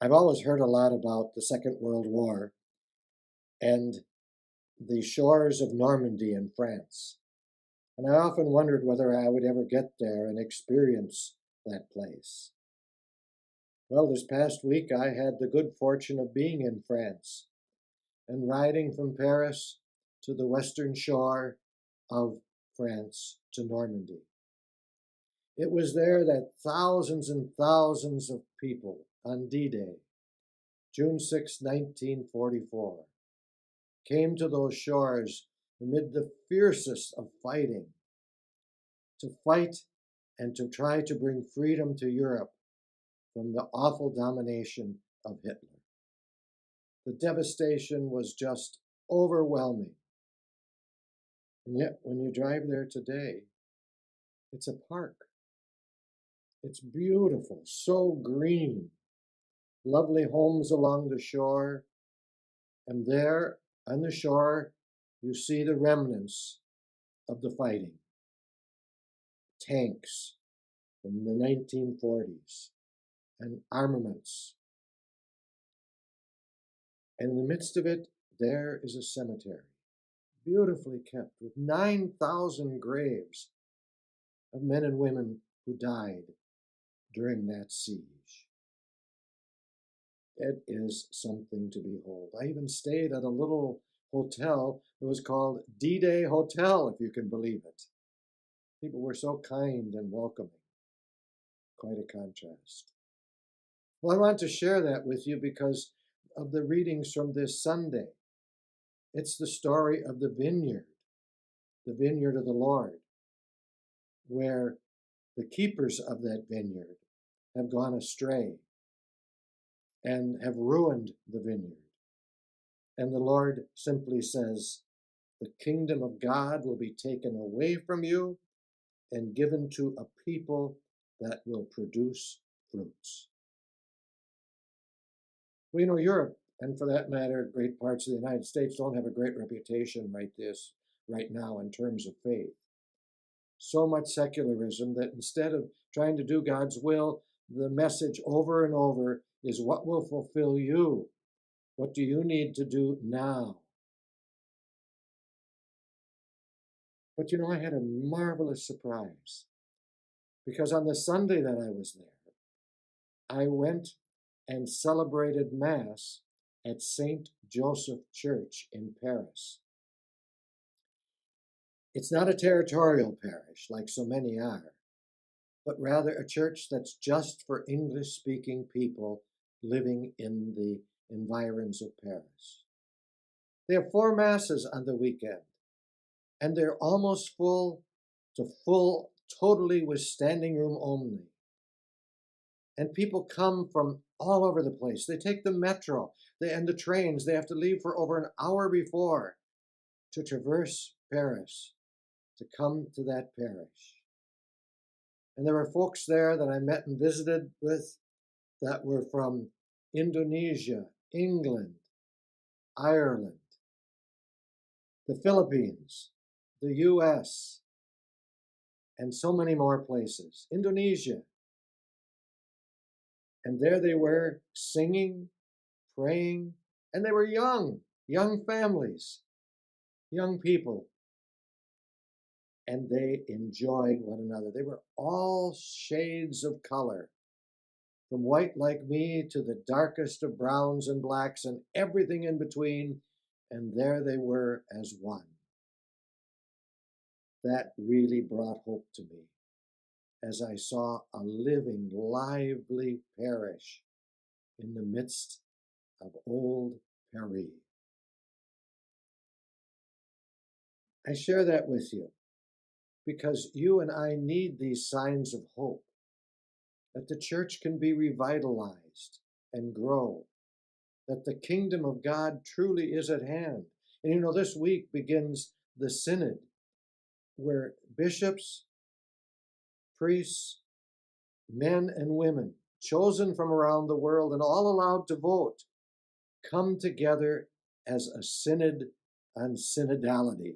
I've always heard a lot about the Second World War and the shores of Normandy in France. And I often wondered whether I would ever get there and experience that place. Well, this past week I had the good fortune of being in France and riding from Paris to the western shore of France to Normandy. It was there that thousands and thousands of people on D-Day, June 6, 1944, came to those shores amid the fiercest of fighting, to fight and to try to bring freedom to Europe from the awful domination of Hitler. The devastation was just overwhelming. And yet, when you drive there today, it's a park. It's beautiful, so green. Lovely homes along the shore. And there on the shore, you see the remnants of the fighting. Tanks from the 1940s and armaments. And in the midst of it, there is a cemetery, beautifully kept, with 9,000 graves of men and women who died during that siege. It is something to behold. I even stayed at a little hotel that was called D-Day Hotel, if you can believe it. People were so kind and welcoming. Quite a contrast. Well, I want to share that with you because of the readings from this Sunday. It's the story of the vineyard of the Lord, where the keepers of that vineyard have gone astray and have ruined the vineyard. And the Lord simply says, the kingdom of God will be taken away from you and given to a people that will produce fruits. We know Europe, and for that matter, great parts of the United States don't have a great reputation right now in terms of faith. So much secularism that instead of trying to do God's will, the message over and over is what will fulfill you? What do you need to do now? But you know, I had a marvelous surprise because on the Sunday that I was there, I went and celebrated Mass at St. Joseph Church in Paris. It's not a territorial parish like so many are, but rather a church that's just for English-speaking people living in the environs of Paris. They have 4 Masses on the weekend, and they're almost full to full, totally with standing room only. And people come from all over the place. They take the metro and the trains. They have to leave for over an hour before to traverse Paris, to come to that parish. And there were folks there that I met and visited with that were from Indonesia, England, Ireland, the Philippines, the US, and so many more places. Indonesia. And there they were singing, praying, and they were young families, young people. And they enjoyed one another. They were all shades of color, from white like me to the darkest of browns and blacks and everything in between. And there they were as one. That really brought hope to me as I saw a living, lively parish in the midst of old Paris. I share that with you because you and I need these signs of hope, that the church can be revitalized and grow, that the kingdom of God truly is at hand. And you know, this week begins the synod, where bishops, priests, men and women, chosen from around the world and all allowed to vote, come together as a synod on synodality.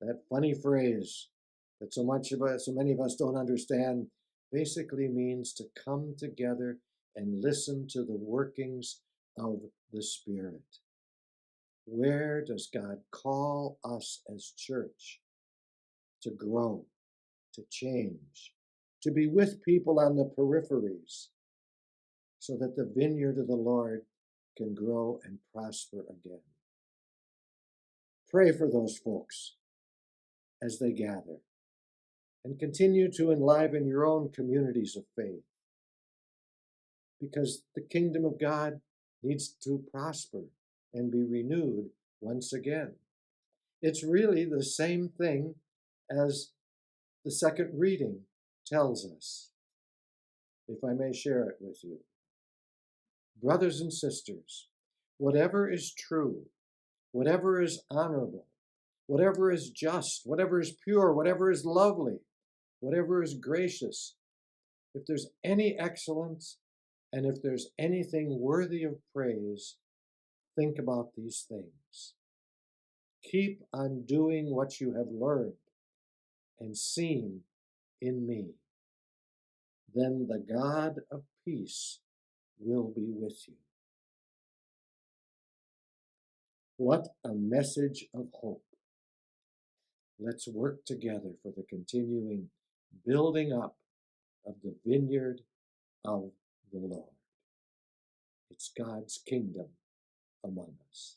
That funny phrase that so many of us don't understand basically means to come together and listen to the workings of the Spirit. Where does God call us as church to grow, to change, to be with people on the peripheries, so that the vineyard of the Lord can grow and prosper again? Pray for those folks as they gather, and continue to enliven your own communities of faith, because the kingdom of God needs to prosper and be renewed once again. It's really the same thing as the second reading tells us, if I may share it with you. Brothers and sisters, whatever is true, whatever is honorable, whatever is just, whatever is pure, whatever is lovely, whatever is gracious, if there's any excellence, and if there's anything worthy of praise, think about these things. Keep on doing what you have learned and seen in me. Then the God of peace will be with you. What a message of hope. Let's work together for the continuing building up of the vineyard of the Lord. It's God's kingdom among us.